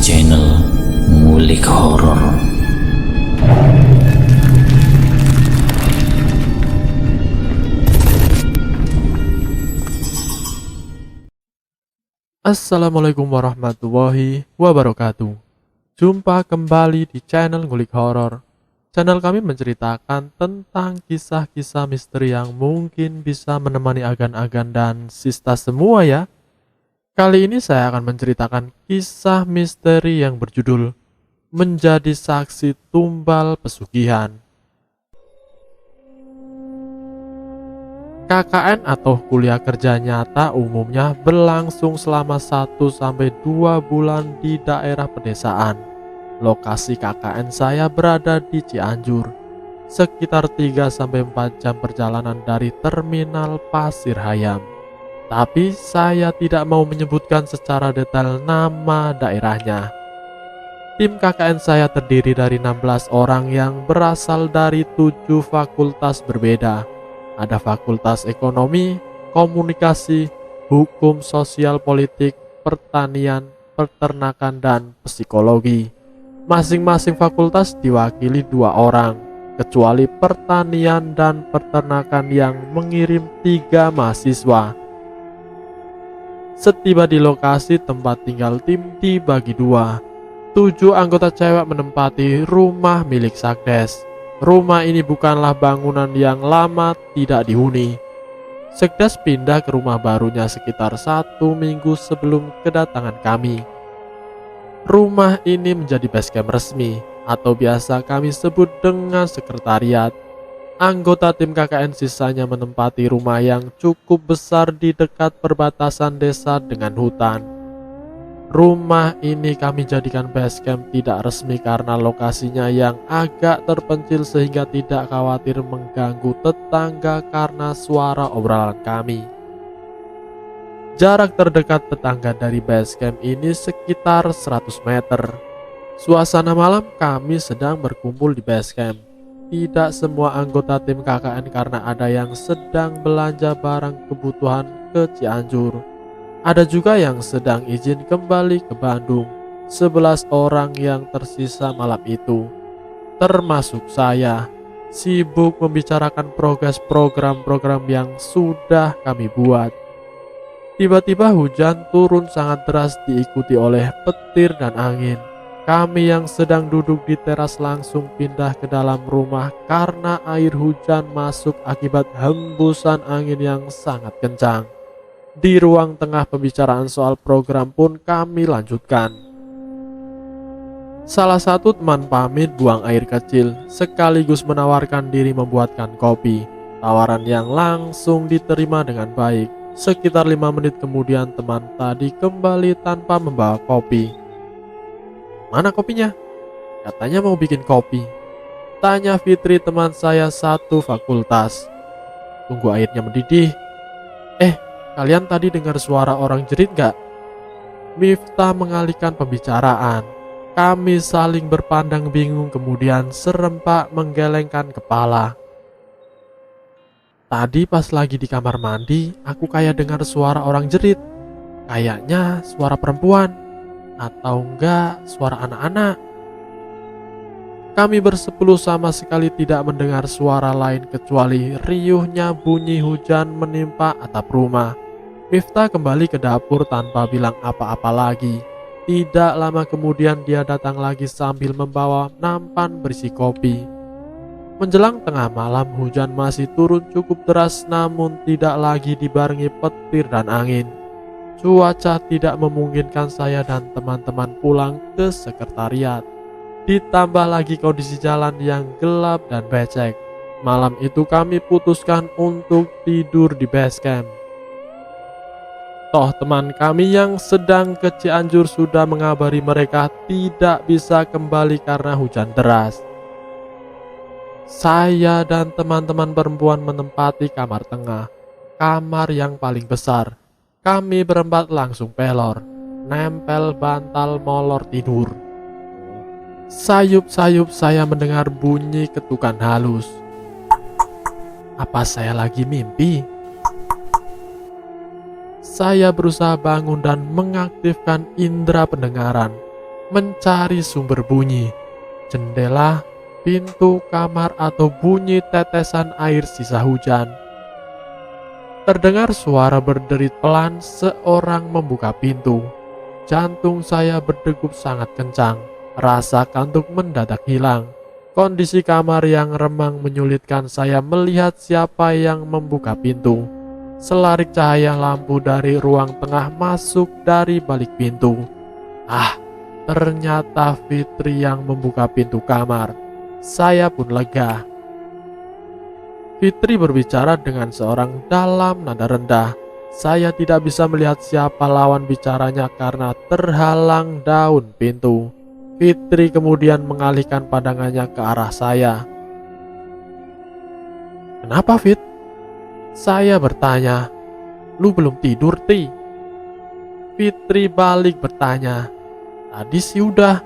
channel Ngulik Horor. Assalamualaikum warahmatullahi wabarakatuh. Jumpa kembali di channel Ngulik Horor. Channel kami menceritakan tentang kisah-kisah misteri yang mungkin bisa menemani agan-agan dan sista semua ya. Kali ini saya akan menceritakan kisah misteri yang berjudul Menjadi Saksi Tumbal Pesugihan. KKN atau kuliah kerja nyata umumnya berlangsung selama 1-2 bulan di daerah pedesaan. Lokasi KKN saya berada di Cianjur, sekitar 3-4 jam perjalanan dari terminal Pasir Hayam. Tapi saya tidak mau menyebutkan secara detail nama daerahnya. Tim KKN saya terdiri dari 16 orang yang berasal dari 7 fakultas berbeda. Ada fakultas ekonomi, komunikasi, hukum sosial politik, pertanian, peternakan, dan psikologi. Masing-masing fakultas diwakili 2 orang, kecuali pertanian dan peternakan yang mengirim 3 mahasiswa. Setiba di lokasi tempat tinggal tim dibagi 2. 7 anggota cewek menempati rumah milik Sekdes. Rumah ini bukanlah bangunan yang lama tidak dihuni. Sekdes pindah ke rumah barunya sekitar 1 minggu sebelum kedatangan kami. Rumah ini menjadi basecamp resmi, atau biasa kami sebut dengan sekretariat. Anggota tim KKN sisanya menempati rumah yang cukup besar di dekat perbatasan desa dengan hutan. Rumah ini kami jadikan basecamp tidak resmi karena lokasinya yang agak terpencil sehingga tidak khawatir mengganggu tetangga karena suara obrolan kami. Jarak terdekat tetangga dari basecamp ini sekitar 100 meter. Suasana malam kami sedang berkumpul di basecamp. Tidak semua anggota tim KKN karena ada yang sedang belanja barang kebutuhan ke Cianjur. Ada juga yang sedang izin kembali ke Bandung. 11 orang yang tersisa malam itu, termasuk saya, sibuk membicarakan progres program-program yang sudah kami buat. Tiba-tiba hujan turun sangat deras diikuti oleh petir dan angin. Kami yang sedang duduk di teras langsung pindah ke dalam rumah karena air hujan masuk akibat hembusan angin yang sangat kencang. Di ruang tengah pembicaraan soal program pun kami lanjutkan. Salah satu teman pamit buang air kecil sekaligus menawarkan diri membuatkan kopi. Tawaran yang langsung diterima dengan baik. Sekitar 5 menit kemudian teman tadi kembali tanpa membawa kopi. "Mana kopinya?" "Katanya mau bikin kopi," tanya Fitri teman saya satu fakultas. "Tunggu airnya mendidih." Kalian tadi dengar suara orang jerit gak?" Miftah mengalihkan pembicaraan. Kami saling berpandang bingung kemudian serempak menggelengkan kepala. "Tadi pas lagi di kamar mandi, aku kayak dengar suara orang jerit. Kayaknya suara perempuan, atau enggak suara anak-anak." Kami bersepuluh sama sekali tidak mendengar suara lain kecuali riuhnya bunyi hujan menimpa atap rumah. Miftah kembali ke dapur tanpa bilang apa-apa lagi. Tidak lama kemudian dia datang lagi sambil membawa nampan berisi kopi. Menjelang tengah malam hujan masih turun cukup deras namun tidak lagi dibarengi petir dan angin. Cuaca tidak memungkinkan saya dan teman-teman pulang ke sekretariat. Ditambah lagi kondisi jalan yang gelap dan becek. Malam itu kami putuskan untuk tidur di basecamp. Toh teman kami yang sedang ke Cianjur sudah mengabari mereka tidak bisa kembali karena hujan deras. Saya dan teman-teman perempuan menempati kamar tengah, kamar yang paling besar. Kami berempat langsung pelor, nempel bantal molor tidur. Sayup-sayup saya mendengar bunyi ketukan halus. Apa saya lagi mimpi? Saya berusaha bangun dan mengaktifkan indera pendengaran. mencari sumber bunyi, jendela, pintu kamar atau bunyi tetesan air sisa hujan. Terdengar suara berderit pelan seorang membuka pintu. Jantung saya berdegup sangat kencang, rasa kantuk mendadak hilang. Kondisi kamar yang remang menyulitkan saya melihat siapa yang membuka pintu. Selarik cahaya lampu dari ruang tengah masuk dari balik pintu. Ternyata Fitri yang membuka pintu kamar. Saya pun lega. Fitri berbicara dengan seorang dalam nada rendah. Saya tidak bisa melihat siapa lawan bicaranya karena terhalang daun pintu. Fitri kemudian mengalihkan pandangannya ke arah saya. "Kenapa, Fit?" Saya bertanya. "Lu belum tidur, Ti?" Fitri balik bertanya. "Tadi sih udah,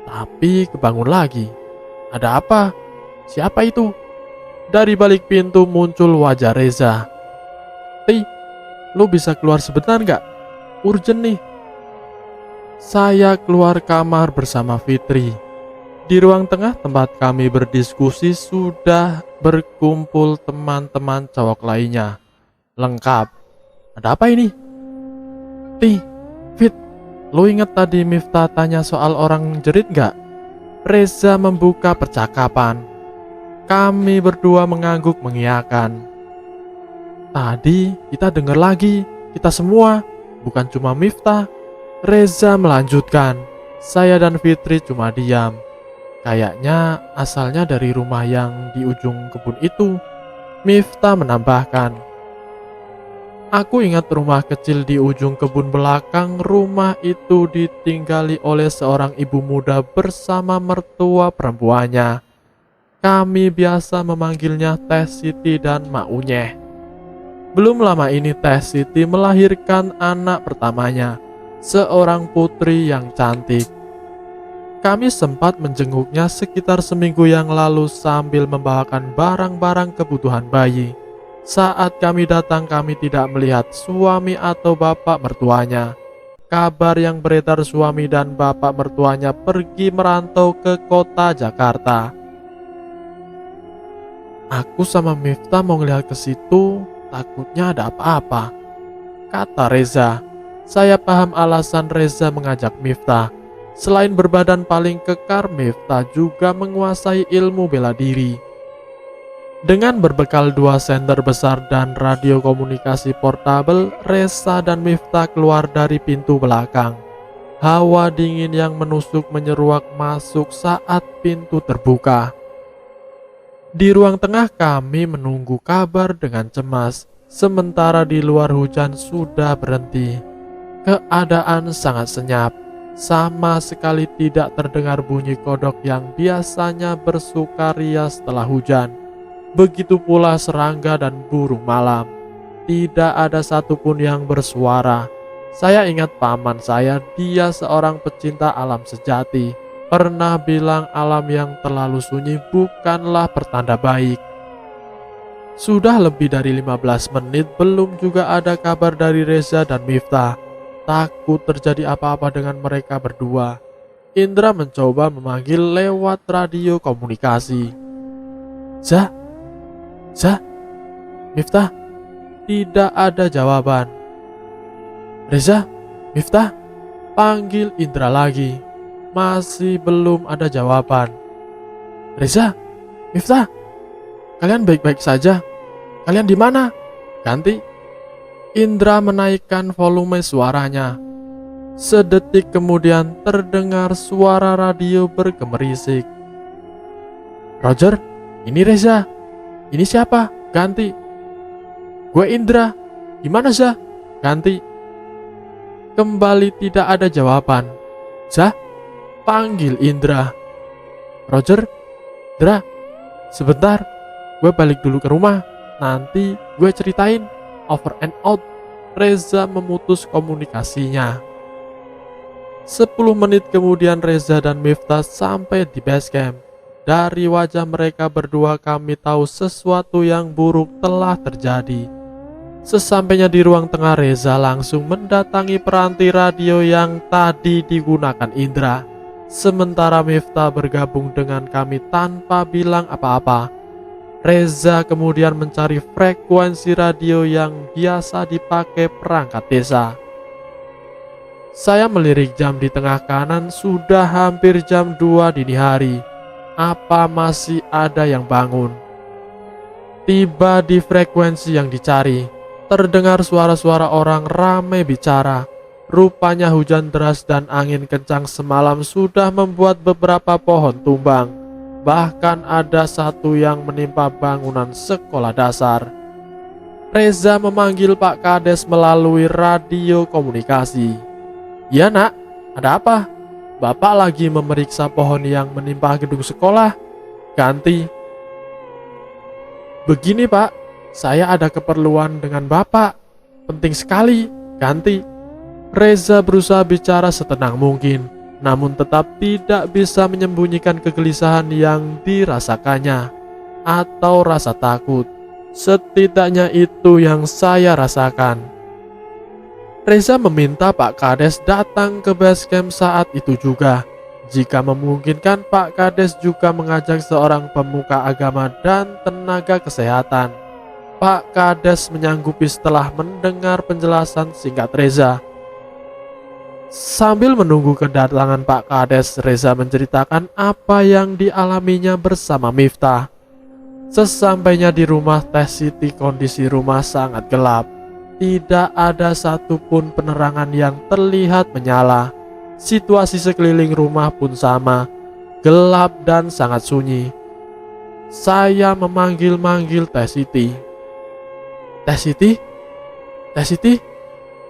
tapi kebangun lagi." "Ada apa? Siapa itu?" Dari balik pintu muncul wajah Reza. "Ti, lu bisa keluar sebentar gak? Urgent nih." Saya keluar kamar bersama Fitri. Di ruang tengah tempat kami berdiskusi sudah berkumpul teman-teman cowok lainnya. Lengkap. "Ada apa ini?" "Ti, Fit, lu inget tadi Miftah tanya soal orang jerit gak?" Reza membuka percakapan. Kami berdua mengangguk mengiyakan. "Tadi kita dengar lagi, kita semua, bukan cuma Miftah." Reza melanjutkan. Saya dan Fitri cuma diam. "Kayaknya asalnya dari rumah yang di ujung kebun itu." Miftah menambahkan. Aku ingat rumah kecil di ujung kebun belakang. Rumah itu ditinggali oleh seorang ibu muda bersama mertua perempuannya. Kami biasa memanggilnya Teh Siti dan Mak Unyeh. Belum lama ini Teh Siti melahirkan anak pertamanya, seorang putri yang cantik. Kami sempat menjenguknya sekitar seminggu yang lalu sambil membawakan barang-barang kebutuhan bayi. Saat kami datang, kami tidak melihat suami atau bapak mertuanya. Kabar yang beredar, suami dan bapak mertuanya pergi merantau ke kota Jakarta. Aku sama Miftah mau ngeliat ke situ, takutnya ada apa-apa, kata Reza. Saya paham alasan Reza mengajak Miftah. Selain berbadan paling kekar, Miftah juga menguasai ilmu bela diri. Dengan berbekal 2 senter besar dan radio komunikasi portabel, Reza dan Miftah keluar dari pintu belakang. Hawa dingin yang menusuk menyeruak masuk saat pintu terbuka. Di ruang tengah kami menunggu kabar dengan cemas, sementara di luar hujan sudah berhenti. Keadaan sangat senyap, sama sekali tidak terdengar bunyi kodok yang biasanya bersukaria setelah hujan. Begitu pula serangga dan burung malam. Tidak ada satupun yang bersuara. Saya ingat paman saya, dia seorang pecinta alam sejati. Pernah bilang alam yang terlalu sunyi bukanlah pertanda baik. Sudah lebih dari 15 menit belum juga ada kabar dari Reza dan Miftah. Takut terjadi apa-apa dengan mereka berdua. Indra mencoba memanggil lewat radio komunikasi. Zah, Miftah. Tidak ada jawaban. Reza, Miftah, panggil Indra lagi. Masih belum ada jawaban. Reza, Miftah, kalian baik-baik saja? Kalian di mana? Ganti. Indra menaikkan volume suaranya. Sedetik kemudian terdengar suara radio bergemerisik. Roger, ini Reza. Ini siapa? Ganti. Gue Indra. Gimana Zah? Ganti. Kembali tidak ada jawaban. Zah? Panggil Indra. Roger, Indra, sebentar. Gue balik dulu ke rumah. Nanti gue ceritain. Over and out. Reza memutus komunikasinya. 10 menit kemudian Reza dan Miftah sampai di base camp. Dari wajah mereka berdua kami tahu sesuatu yang buruk telah terjadi. Sesampainya di ruang tengah, Reza langsung mendatangi peranti radio yang tadi digunakan Indra. Sementara Miftah bergabung dengan kami tanpa bilang apa-apa. Reza kemudian mencari frekuensi radio yang biasa dipakai perangkat desa. Saya melirik jam di tengah kanan, sudah hampir jam 2 dini hari. Apa masih ada yang bangun? Tiba di frekuensi yang dicari, terdengar suara-suara orang ramai bicara. Rupanya hujan deras dan angin kencang semalam sudah membuat beberapa pohon tumbang. Bahkan ada satu yang menimpa bangunan sekolah dasar. Reza memanggil Pak Kades melalui radio komunikasi. "Ya nak, ada apa? Bapak lagi memeriksa pohon yang menimpa gedung sekolah." "Ganti." "Begini Pak, saya ada keperluan dengan Bapak. Penting sekali." "Ganti." Reza berusaha bicara setenang mungkin, namun tetap tidak bisa menyembunyikan kegelisahan yang dirasakannya atau rasa takut. Setidaknya itu yang saya rasakan. Reza meminta Pak Kades datang ke base camp saat itu juga. Jika memungkinkan, Pak Kades juga mengajak seorang pemuka agama dan tenaga kesehatan. Pak Kades menyanggupi setelah mendengar penjelasan singkat Reza. Sambil menunggu kedatangan Pak Kades, Reza menceritakan apa yang dialaminya bersama Miftah. Sesampainya di rumah Teh Siti, kondisi rumah sangat gelap. Tidak ada satupun penerangan yang terlihat menyala. Situasi sekeliling rumah pun sama, gelap dan sangat sunyi. Saya memanggil-manggil Teh Siti. "Teh Siti? Teh Siti?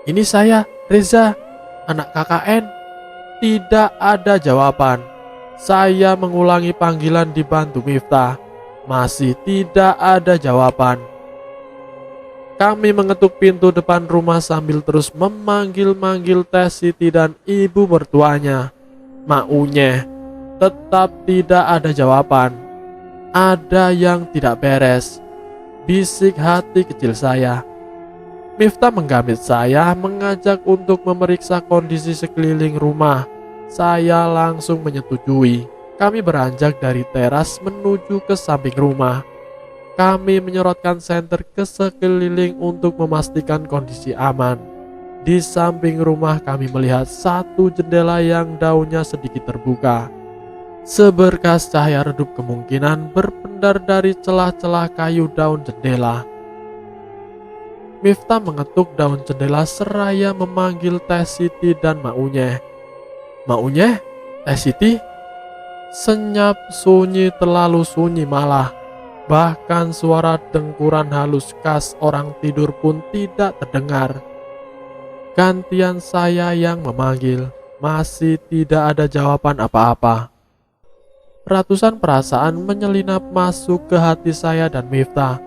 Ini saya, Reza, anak KKN." Tidak ada jawaban. Saya mengulangi panggilan dibantu Miftah. Masih tidak ada jawaban. Kami mengetuk pintu depan rumah sambil terus memanggil-manggil Teh Siti dan ibu mertuanya, Mak Unyeh. Tetap tidak ada jawaban. Ada yang tidak beres, bisik hati kecil saya. Miftah menggambit saya, mengajak untuk memeriksa kondisi sekeliling rumah. Saya langsung menyetujui. Kami beranjak dari teras menuju ke samping rumah. Kami menyorotkan senter ke sekeliling untuk memastikan kondisi aman. Di samping rumah kami melihat satu jendela yang daunnya sedikit terbuka. Seberkas cahaya redup kemungkinan berpendar dari celah-celah kayu daun jendela. Miftah mengetuk daun jendela seraya memanggil Teh Siti dan Mak Unyeh. "Mak Unyeh, Teh Siti?" Senyap, sunyi, terlalu sunyi malah. Bahkan suara dengkuran halus khas orang tidur pun tidak terdengar. Gantian saya yang memanggil. Masih tidak ada jawaban apa-apa. Ratusan perasaan menyelinap masuk ke hati saya dan Miftah.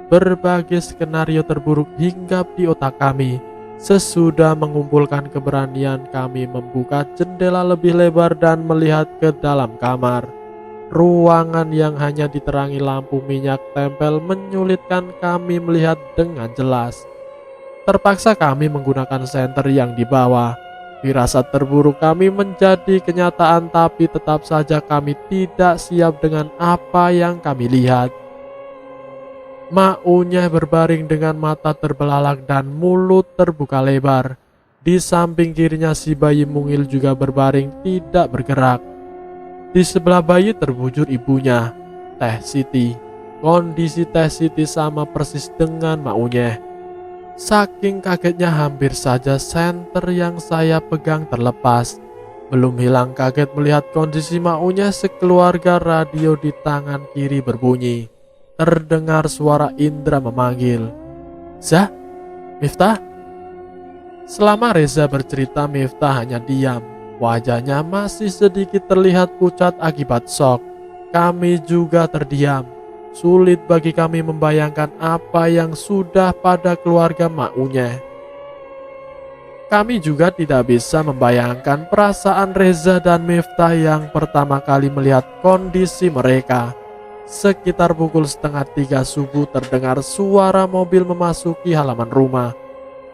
Berbagai skenario terburuk hinggap di otak kami. Sesudah mengumpulkan keberanian, kami membuka jendela lebih lebar dan melihat ke dalam kamar. Ruangan yang hanya diterangi lampu minyak tempel menyulitkan kami melihat dengan jelas. Terpaksa kami menggunakan senter yang dibawa. Firasat terburuk kami menjadi kenyataan, tapi tetap saja kami tidak siap dengan apa yang kami lihat. Mak Unyeh berbaring dengan mata terbelalak dan mulut terbuka lebar. Di samping kirinya si bayi mungil juga berbaring tidak bergerak. Di sebelah bayi terbujur ibunya, Teh Siti. Kondisi Teh Siti sama persis dengan Mak Unyeh. Saking kagetnya hampir saja senter yang saya pegang terlepas. Belum hilang kaget melihat kondisi Mak Unyeh sekeluarga, radio di tangan kiri berbunyi. Terdengar suara Indra memanggil, "Zah, Miftah?" Selama Reza bercerita, Miftah hanya diam. Wajahnya masih sedikit terlihat pucat akibat shock. Kami juga terdiam. Sulit bagi kami membayangkan apa yang sudah pada keluarga Mak Unyeh. Kami juga tidak bisa membayangkan perasaan Reza dan Miftah yang pertama kali melihat kondisi mereka. Sekitar pukul 2:30 subuh terdengar suara mobil memasuki halaman rumah.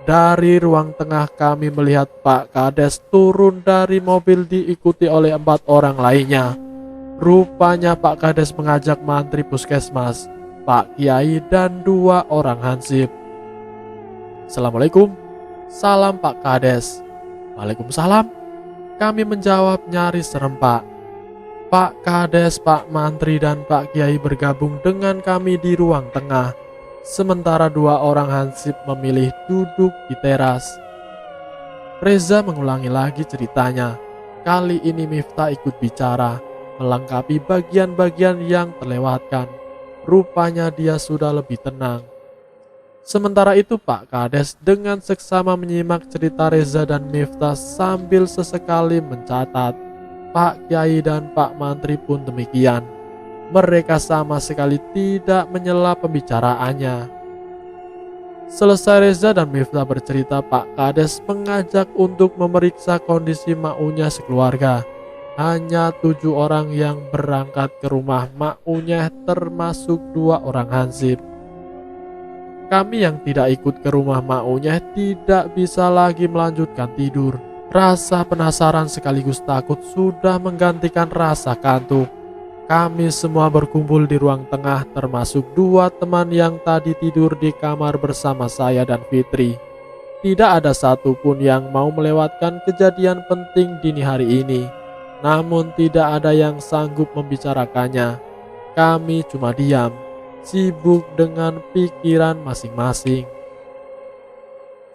Dari ruang tengah kami melihat Pak Kades turun dari mobil diikuti oleh 4 orang lainnya. Rupanya Pak Kades mengajak mantri puskesmas, Pak Kiai, dan 2 orang hansip. "Assalamualaikum." "Salam Pak Kades." "Waalaikumsalam." Kami menjawab nyaris serempak. Pak Kades, Pak Mantri, dan Pak Kiai bergabung dengan kami di ruang tengah, sementara 2 orang hansip memilih duduk di teras. Reza mengulangi lagi ceritanya. Kali ini Miftah ikut bicara, melengkapi bagian-bagian yang terlewatkan. Rupanya dia sudah lebih tenang. Sementara itu Pak Kades dengan seksama menyimak cerita Reza dan Miftah sambil sesekali mencatat. Pak Kiai dan Pak Mantri pun demikian. Mereka sama sekali tidak menyela pembicaraannya. Selesai Reza dan Miftah bercerita, Pak Kades mengajak untuk memeriksa kondisi Maunya sekeluarga. Hanya 7 orang yang berangkat ke rumah Maunya, termasuk 2 orang hansip. Kami yang tidak ikut ke rumah Maunya tidak bisa lagi melanjutkan tidur. Rasa penasaran sekaligus takut sudah menggantikan rasa kantuk. Kami semua berkumpul di ruang tengah, termasuk 2 teman yang tadi tidur di kamar bersama saya dan Fitri. Tidak ada satupun yang mau melewatkan kejadian penting dini hari ini. Namun tidak ada yang sanggup membicarakannya. Kami cuma diam, sibuk dengan pikiran masing-masing.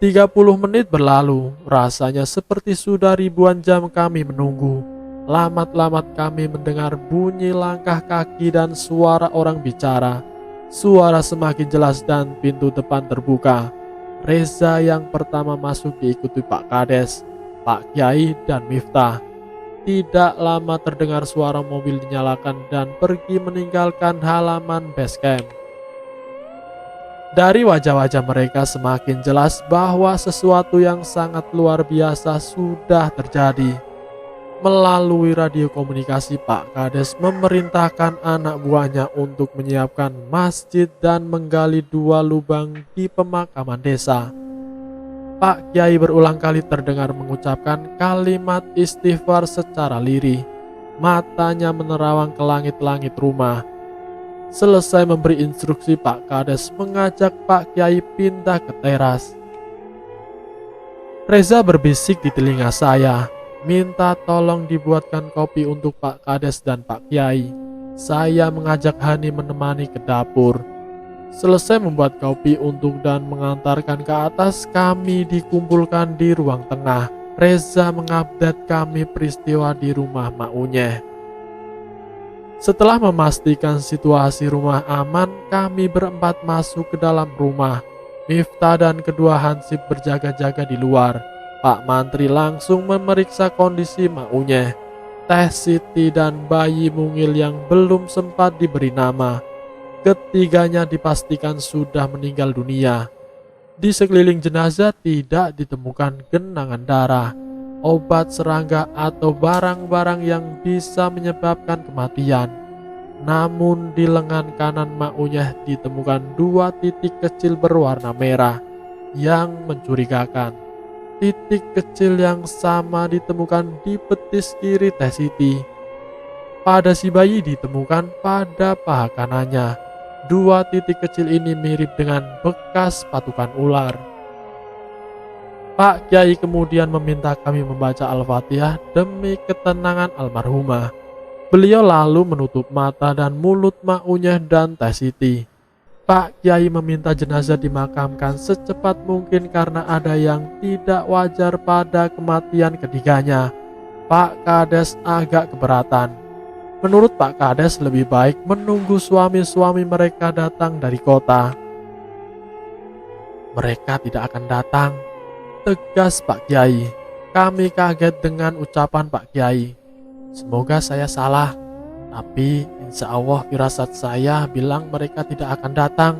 30 menit berlalu, rasanya seperti sudah ribuan jam kami menunggu. Lamat-lamat kami mendengar bunyi langkah kaki dan suara orang bicara. Suara semakin jelas dan pintu depan terbuka. Reza yang pertama masuk diikuti Pak Kades, Pak Kiai, dan Miftah. Tidak lama terdengar suara mobil dinyalakan dan pergi meninggalkan halaman base camp. Dari wajah-wajah mereka semakin jelas bahwa sesuatu yang sangat luar biasa sudah terjadi. Melalui radio komunikasi, Pak Kades memerintahkan anak buahnya untuk menyiapkan masjid dan menggali 2 lubang di pemakaman desa. Pak Kiai berulang kali terdengar mengucapkan kalimat istighfar secara lirih. Matanya menerawang ke langit-langit rumah. Selesai memberi instruksi, Pak Kades mengajak Pak Kiai pindah ke teras. Reza berbisik di telinga saya, minta tolong dibuatkan kopi untuk Pak Kades dan Pak Kiai. Saya mengajak Hani menemani ke dapur. Selesai membuat kopi untuk dan mengantarkan ke atas, kami dikumpulkan di ruang tengah. Reza mengupdate kami peristiwa di rumah Maunya. Setelah memastikan situasi rumah aman, kami berempat masuk ke dalam rumah. Miftah dan kedua hansip berjaga-jaga di luar. Pak Mantri langsung memeriksa kondisi Maunya, Teh Siti, dan bayi mungil yang belum sempat diberi nama. Ketiganya dipastikan sudah meninggal dunia. Di sekeliling jenazah tidak ditemukan genangan darah, obat serangga, atau barang-barang yang bisa menyebabkan kematian. Namun di lengan kanan Maunya ditemukan 2 titik kecil berwarna merah yang mencurigakan. Titik kecil yang sama ditemukan di betis kiri Teh Siti. Pada si bayi ditemukan pada paha kanannya. 2 titik kecil ini mirip dengan bekas patukan ular. Pak Kiai kemudian meminta kami membaca Al-Fatihah demi ketenangan almarhumah. Beliau lalu menutup mata dan mulut Maunya dan Teh Siti. Pak Kiai meminta jenazah dimakamkan secepat mungkin karena ada yang tidak wajar pada kematian ketiganya. Pak Kades agak keberatan. Menurut Pak Kades lebih baik menunggu suami-suami mereka datang dari kota. "Mereka tidak akan datang," tegas Pak Kiai. Kami kaget dengan ucapan Pak Kiai. Semoga saya salah, tapi insya Allah firasat saya bilang mereka tidak akan datang,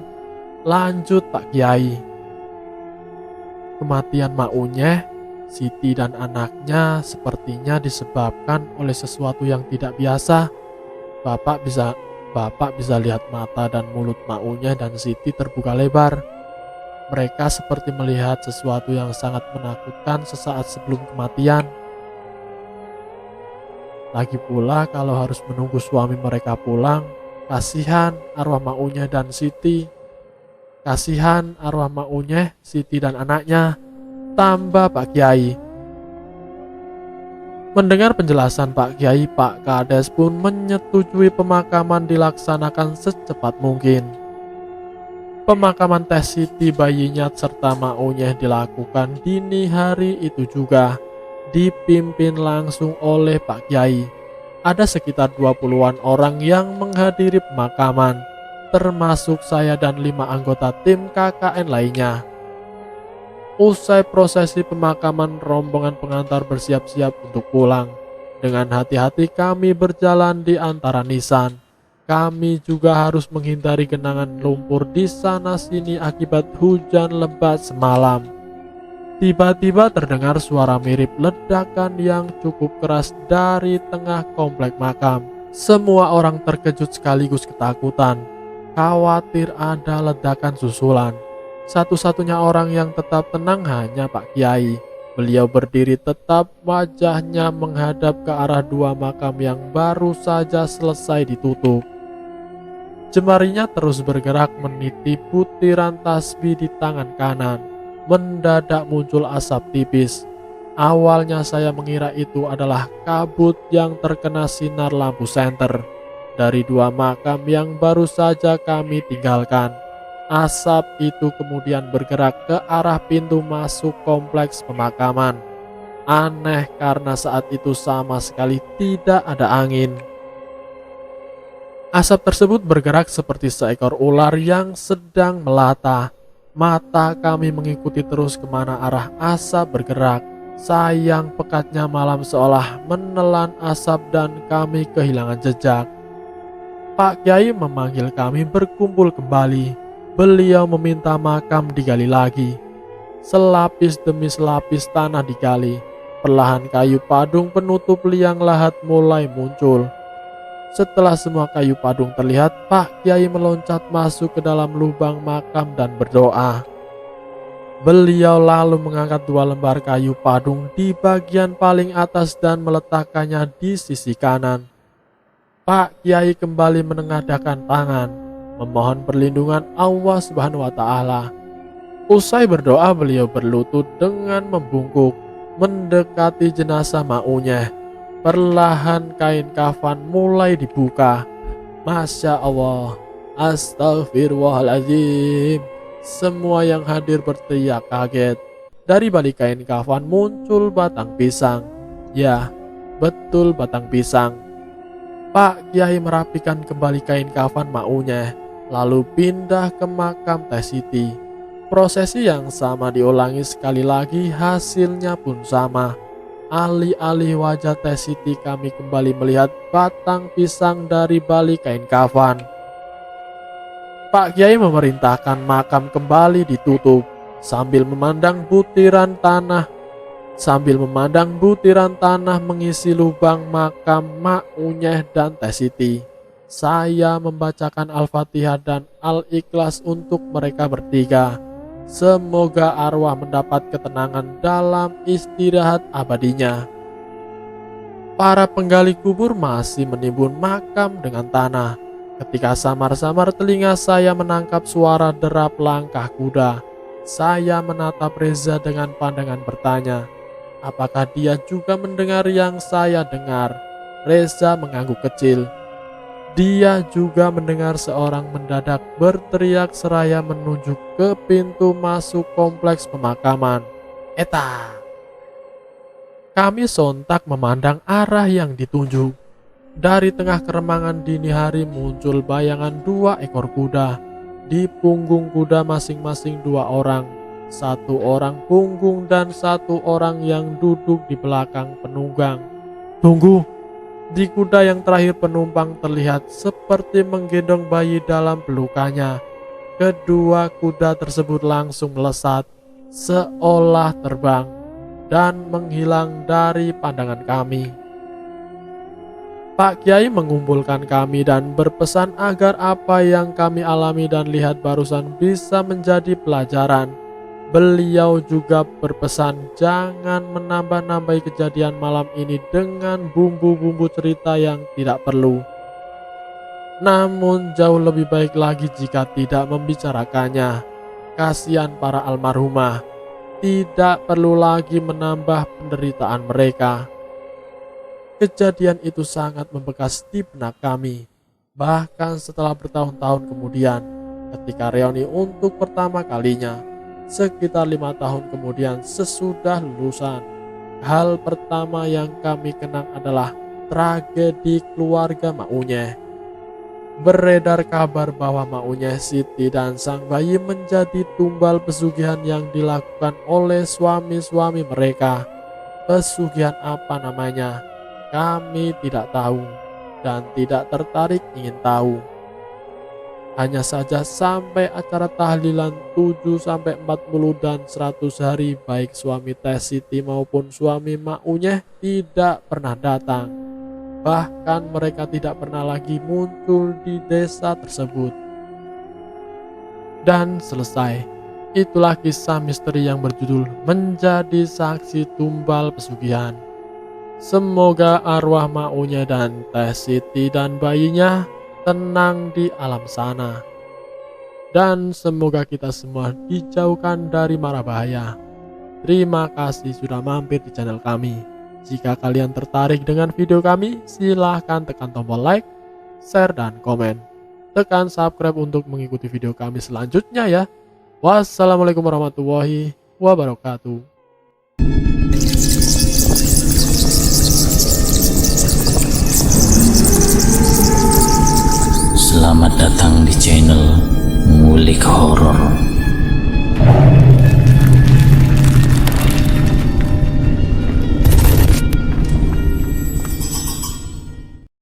lanjut Pak Kiai. Kematian Maunya, Siti, dan anaknya sepertinya disebabkan oleh sesuatu yang tidak biasa. Bapak bisa lihat mata dan mulut Maunya dan Siti terbuka lebar. Mereka seperti melihat sesuatu yang sangat menakutkan sesaat sebelum kematian. Lagi pula kalau harus menunggu suami mereka pulang, kasihan arwah Mak Unyeh dan Siti. Kasihan arwah Mak Unyeh, Siti dan anaknya, tambah Pak Kiai. Mendengar penjelasan Pak Kiai, Pak Kades pun menyetujui pemakaman dilaksanakan secepat mungkin. Pemakaman Teh Siti, bayi Nyat, serta Mak Unyeh dilakukan dini hari itu juga, dipimpin langsung oleh Pak Kiai. Ada sekitar 20-an orang yang menghadiri pemakaman, termasuk saya dan 5 anggota tim KKN lainnya. Usai prosesi pemakaman, rombongan pengantar bersiap-siap untuk pulang. Dengan hati-hati kami berjalan di antara nisan. Kami juga harus menghindari genangan lumpur di sana-sini akibat hujan lebat semalam. Tiba-tiba terdengar suara mirip ledakan yang cukup keras dari tengah komplek makam. Semua orang terkejut sekaligus ketakutan, khawatir ada ledakan susulan. Satu-satunya orang yang tetap tenang hanya Pak Kiai. Beliau berdiri tetap, wajahnya menghadap ke arah 2 makam yang baru saja selesai ditutup. Jemarinya terus bergerak meniti butiran tasbih di tangan kanan. Mendadak muncul asap tipis. Awalnya saya mengira itu adalah kabut yang terkena sinar lampu senter dari 2 makam yang baru saja kami tinggalkan. Asap itu kemudian bergerak ke arah pintu masuk kompleks pemakaman. Aneh karena saat itu sama sekali tidak ada angin. Asap tersebut bergerak seperti seekor ular yang sedang melata. Mata kami mengikuti terus kemana arah asap bergerak. Sayang pekatnya malam seolah menelan asap dan kami kehilangan jejak. Pak Kiai memanggil kami berkumpul kembali. Beliau meminta makam digali lagi. Selapis demi selapis tanah digali. Perlahan kayu padung penutup liang lahat mulai muncul. Setelah semua kayu padung terlihat, Pak Kiai meloncat masuk ke dalam lubang makam dan berdoa. Beliau lalu mengangkat 2 lembar kayu padung di bagian paling atas dan meletakkannya di sisi kanan. Pak Kiai kembali menengadahkan tangan, memohon perlindungan Allah Subhanahu wa Ta'ala. Usai berdoa, beliau berlutut dengan membungkuk, mendekati jenazah Mak Unyeh. Perlahan kain kafan mulai dibuka. Masya Allah, astagfirullahaladzim. Semua yang hadir berteriak kaget. Dari balik kain kafan muncul batang pisang. Ya, betul batang pisang. Pak Kiai merapikan kembali kain kafan Mak Unyeh, lalu pindah ke makam Teh Siti. Prosesi yang sama diulangi sekali lagi, hasilnya pun sama. Alih-alih wajah Teh Siti, kami kembali melihat batang pisang dari balik kain kafan. Pak Kiai memerintahkan makam kembali ditutup sambil memandang butiran tanah mengisi lubang makam Mak Unyeh dan Teh Siti. Saya membacakan Al-Fatihah dan Al-Ikhlas untuk mereka bertiga. Semoga arwah mendapat ketenangan dalam istirahat abadinya. Para penggali kubur masih menimbun makam dengan tanah. Ketika samar-samar telinga saya menangkap suara derap langkah kuda. Saya menatap Reza dengan pandangan bertanya, apakah dia juga mendengar yang saya dengar? Reza mengangguk kecil. Dia juga mendengar seorang mendadak berteriak seraya menunjuk ke pintu masuk kompleks pemakaman. Eta! Kami sontak memandang arah yang ditunjuk. Dari tengah keremangan dini hari muncul bayangan 2 ekor kuda. Di punggung kuda masing-masing 2 orang. 1 orang punggung dan 1 orang yang duduk di belakang penunggang. Tunggu! Di kuda yang terakhir penumpang terlihat seperti menggendong bayi dalam pelukannya. Kedua kuda tersebut langsung melesat, seolah terbang, dan menghilang dari pandangan kami. Pak Kiai mengumpulkan kami dan berpesan agar apa yang kami alami dan lihat barusan bisa menjadi pelajaran. Beliau juga berpesan jangan menambah-nambahi kejadian malam ini dengan bumbu-bumbu cerita yang tidak perlu. Namun jauh lebih baik lagi jika tidak membicarakannya. Kasihan para almarhumah, tidak perlu lagi menambah penderitaan mereka. Kejadian itu sangat membekas di benak kami. Bahkan setelah bertahun-tahun kemudian, ketika reuni untuk pertama kalinya, sekitar 5 tahun kemudian sesudah lulusan, hal pertama yang kami kenang adalah tragedi keluarga Mak Unyeh. Beredar kabar bahwa Mak Unyeh, Siti, dan sang bayi menjadi tumbal pesugihan yang dilakukan oleh suami-suami mereka. Pesugihan apa namanya? Kami tidak tahu dan tidak tertarik ingin tahu. Hanya saja sampai acara tahlilan 7-40 dan 100 hari baik suami Teh Siti maupun suami Mak Unyeh tidak pernah datang. Bahkan mereka tidak pernah lagi muncul di desa tersebut. Dan selesai. Itulah kisah misteri yang berjudul Menjadi Saksi Tumbal Pesugihan. Semoga arwah Mak Unyeh dan Teh Siti dan bayinya tenang di alam sana. Dan semoga kita semua dijauhkan dari mara bahaya. Terima kasih sudah mampir di channel kami. Jika kalian tertarik dengan video kami, silahkan tekan tombol like, share, dan komen. Tekan subscribe untuk mengikuti video kami selanjutnya ya. Wassalamualaikum warahmatullahi wabarakatuh. Selamat datang di channel Ngulik Horor.